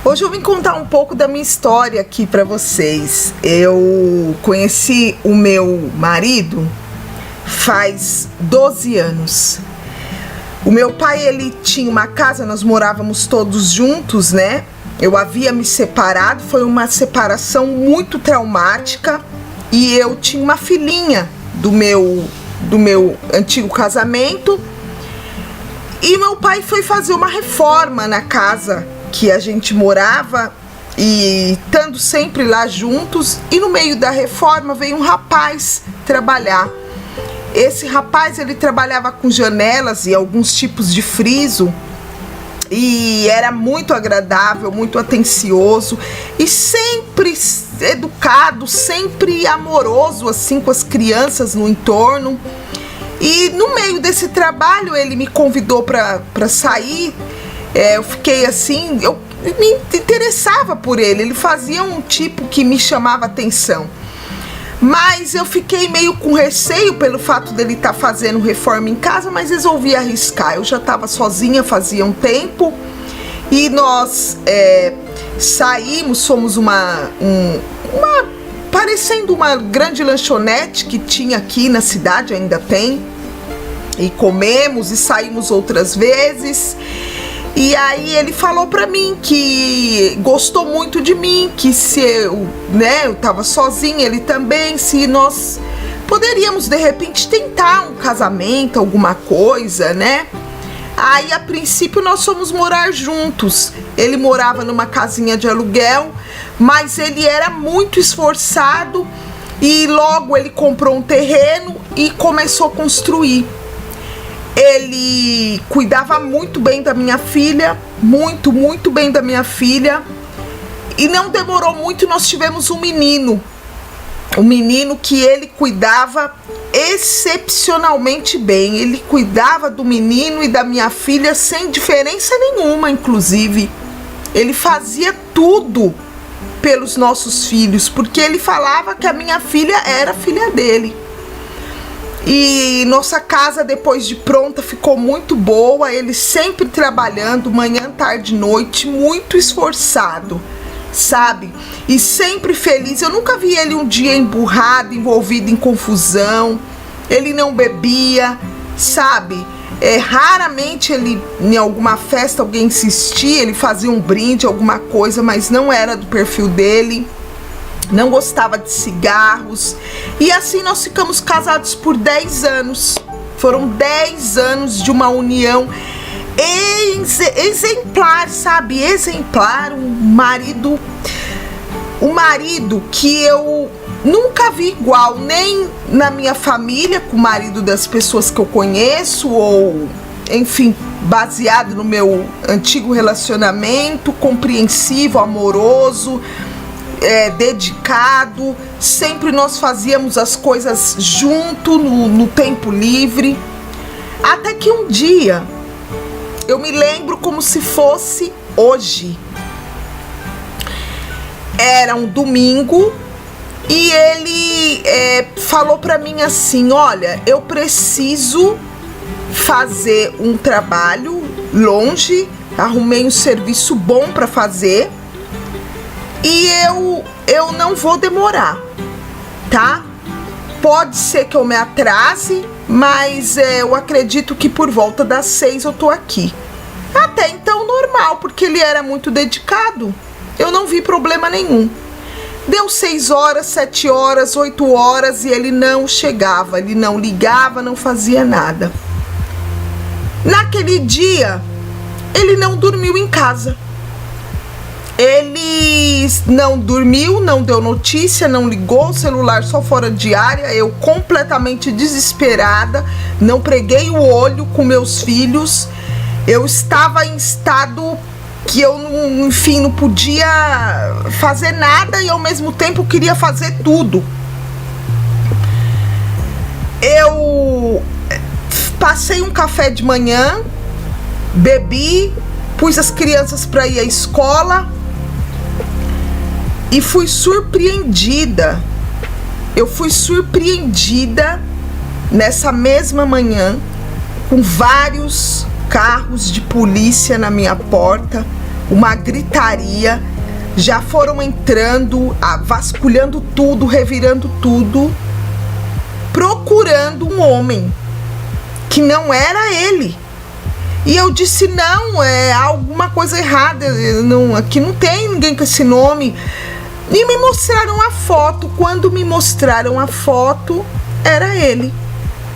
Hoje eu vim contar um pouco da minha história aqui para vocês. Eu conheci o meu marido faz 12 anos. O meu pai, ele tinha uma casa, nós morávamos todos juntos, né? Eu havia me separado, foi uma separação muito traumática e eu tinha uma filhinha do meu antigo casamento. E meu pai foi fazer uma reforma na casa que a gente morava e estando sempre lá juntos, e no meio da reforma veio um rapaz trabalhar. Esse rapaz, ele trabalhava com janelas e alguns tipos de friso e era muito agradável, muito atencioso e sempre educado, sempre amoroso assim com as crianças no entorno. E no meio desse trabalho ele me convidou para sair. Eu fiquei assim, eu me interessava por ele, ele fazia um tipo que me chamava atenção. Mas eu fiquei meio com receio pelo fato dele estar fazendo reforma em casa, mas resolvi arriscar. Eu já estava sozinha fazia um tempo e nós saímos, fomos parecendo uma grande lanchonete que tinha aqui na cidade, ainda tem, e comemos e saímos outras vezes. E aí ele falou pra mim que gostou muito de mim, que se eu tava sozinha, ele também, se nós poderíamos de repente tentar um casamento, alguma coisa, né? Aí a princípio nós fomos morar juntos. Ele morava numa casinha de aluguel, mas ele era muito esforçado e logo ele comprou um terreno e começou a construir. Ele cuidava muito bem da minha filha, muito bem da minha filha. E não demorou muito, nós tivemos um menino que ele cuidava excepcionalmente bem. Ele cuidava do menino e da minha filha sem diferença nenhuma, inclusive. Ele fazia tudo pelos nossos filhos, porque ele falava que a minha filha era filha dele. E nossa casa, depois de pronta, ficou muito boa. Ele sempre trabalhando, manhã, tarde, noite, muito esforçado, sabe? E sempre feliz. Eu nunca vi ele um dia emburrado, envolvido em confusão. Ele não bebia, sabe? Raramente ele, em alguma festa, alguém insistia, ele fazia um brinde, alguma coisa, mas não era do perfil dele. Não gostava de cigarros. E assim nós ficamos casados por 10 anos. Foram 10 anos de uma união exemplar, sabe? Exemplar. Um marido que eu nunca vi igual, nem na minha família, com o marido das pessoas que eu conheço, ou enfim, baseado no meu antigo relacionamento, compreensivo, amoroso, dedicado. Sempre nós fazíamos as coisas junto no tempo livre. Até que um dia, eu me lembro como se fosse hoje. Era um domingo e ele falou pra mim assim: olha, eu preciso fazer um trabalho longe, arrumei um serviço bom pra fazer e eu não vou demorar, tá? Pode ser que eu me atrase, mas eu acredito que por volta das 6 eu tô aqui. Até então normal, porque ele era muito dedicado. Eu não vi problema nenhum. Deu 6 horas, 7 horas, 8 horas e ele não chegava, ele não ligava, não fazia nada. Naquele dia, ele não dormiu em casa. Ele não dormiu, não deu notícia, não ligou, o celular só fora de área. Eu completamente desesperada, não preguei o olho com meus filhos. Eu estava em estado que eu, enfim, não podia fazer nada e ao mesmo tempo queria fazer tudo. Eu passei um café de manhã, bebi, pus as crianças para ir à escola e fui surpreendida. Eu fui surpreendida nessa mesma manhã com vários carros de polícia na minha porta, uma gritaria, já foram entrando, vasculhando tudo, revirando tudo, procurando um homem que não era ele. E eu disse, não, é alguma coisa errada, aqui não tem ninguém com esse nome. E me mostraram a foto. Quando me mostraram a foto, era ele.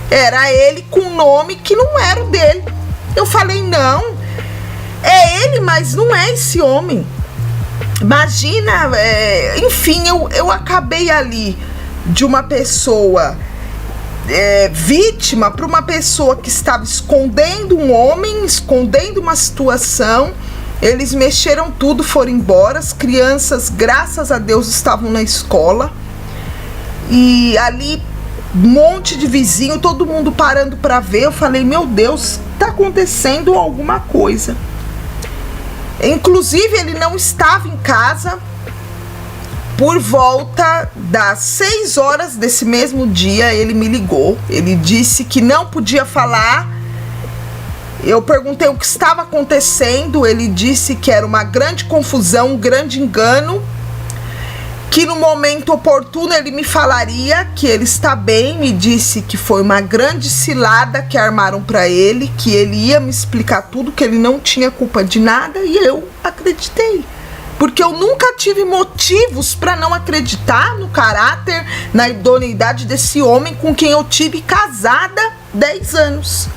Era ele com um nome que não era o dele. Eu falei, não, é ele, mas não é esse homem. Imagina, enfim, eu acabei ali de uma pessoa vítima para uma pessoa que estava escondendo um homem, escondendo uma situação. Eles mexeram tudo, foram embora. As crianças, graças a Deus, estavam na escola. E ali, um monte de vizinho, todo mundo parando para ver. Eu falei, meu Deus, tá acontecendo alguma coisa. Inclusive, ele não estava em casa. Por volta das 6 horas desse mesmo dia, ele me ligou. Ele disse que não podia falar. Eu perguntei o que estava acontecendo. Ele disse que era uma grande confusão, um grande engano, que no momento oportuno ele me falaria, que ele está bem. Me disse que foi uma grande cilada que armaram para ele, que ele ia me explicar tudo, que ele não tinha culpa de nada, e eu acreditei. Porque eu nunca tive motivos para não acreditar no caráter, na idoneidade desse homem com quem eu tive casada 10 anos.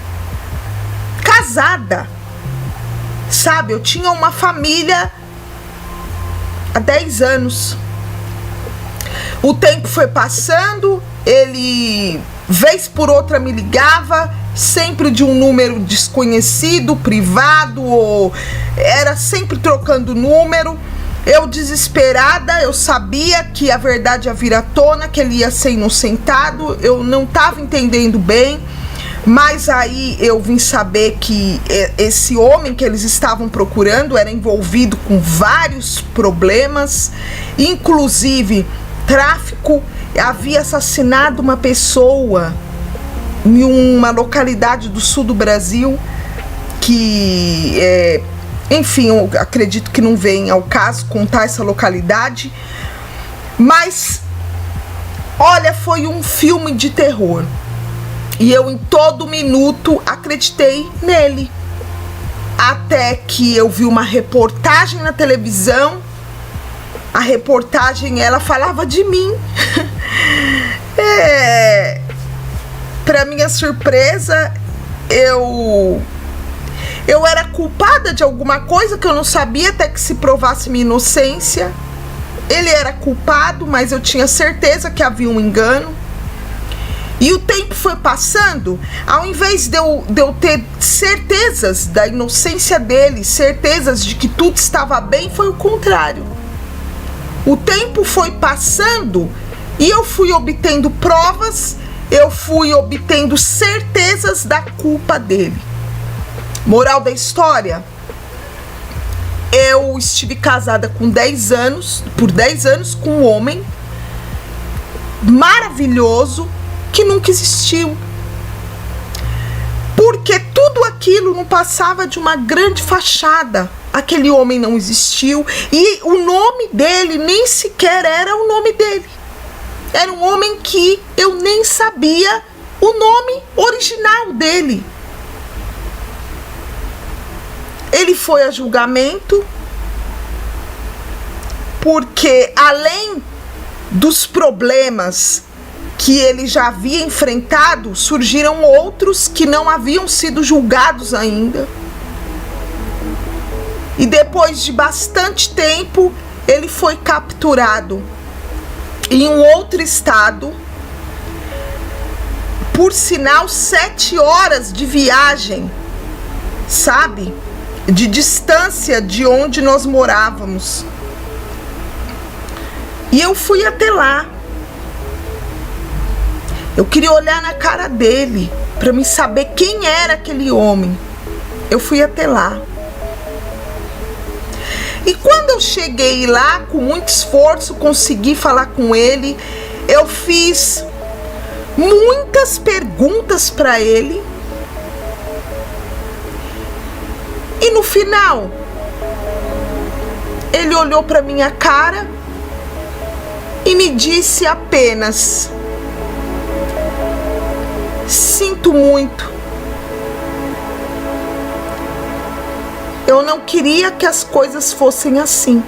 Casada. Sabe, eu tinha uma família há 10 anos. O tempo foi passando, ele vez por outra me ligava, sempre de um número desconhecido, privado, ou era sempre trocando número. Eu desesperada, eu sabia que a verdade ia vir à tona, que ele ia ser inocentado, eu não estava entendendo bem, mas aí eu vim saber que esse homem que eles estavam procurando era envolvido com vários problemas, inclusive tráfico, havia assassinado uma pessoa em uma localidade do sul do Brasil, que enfim, eu acredito que não vem ao caso contar essa localidade, mas olha, foi um filme de terror, e eu em todo minuto acreditei nele, até que eu vi uma reportagem na televisão. A reportagem, ela falava de mim. Para minha surpresa, eu era culpada de alguma coisa que eu não sabia, até que se provasse minha inocência. Ele era culpado, mas eu tinha certeza que havia um engano. E o tempo foi passando, ao invés de eu ter certezas da inocência dele, certezas de que tudo estava bem, foi o contrário. O tempo foi passando e eu fui obtendo provas, eu fui obtendo certezas da culpa dele. Moral da história, eu estive casada com 10 anos, por 10 anos, com um homem maravilhoso que nunca existiu. Porque tudo aquilo não passava de uma grande fachada. Aquele homem não existiu e o nome dele nem sequer era o nome dele. Era um homem que eu nem sabia o nome original dele. Ele foi a julgamento porque, além dos problemas que ele já havia enfrentado, surgiram outros que não haviam sido julgados ainda. E depois de bastante tempo, ele foi capturado em um outro estado. Por sinal, 7 horas de viagem, sabe? De distância de onde nós morávamos. E eu fui até lá. Eu queria olhar na cara dele, para me saber quem era aquele homem. Eu fui até lá. E quando eu cheguei lá, com muito esforço, consegui falar com ele. Eu fiz muitas perguntas para ele. E no final, ele olhou para minha cara e me disse apenas: sinto muito. Eu não queria que as coisas fossem assim.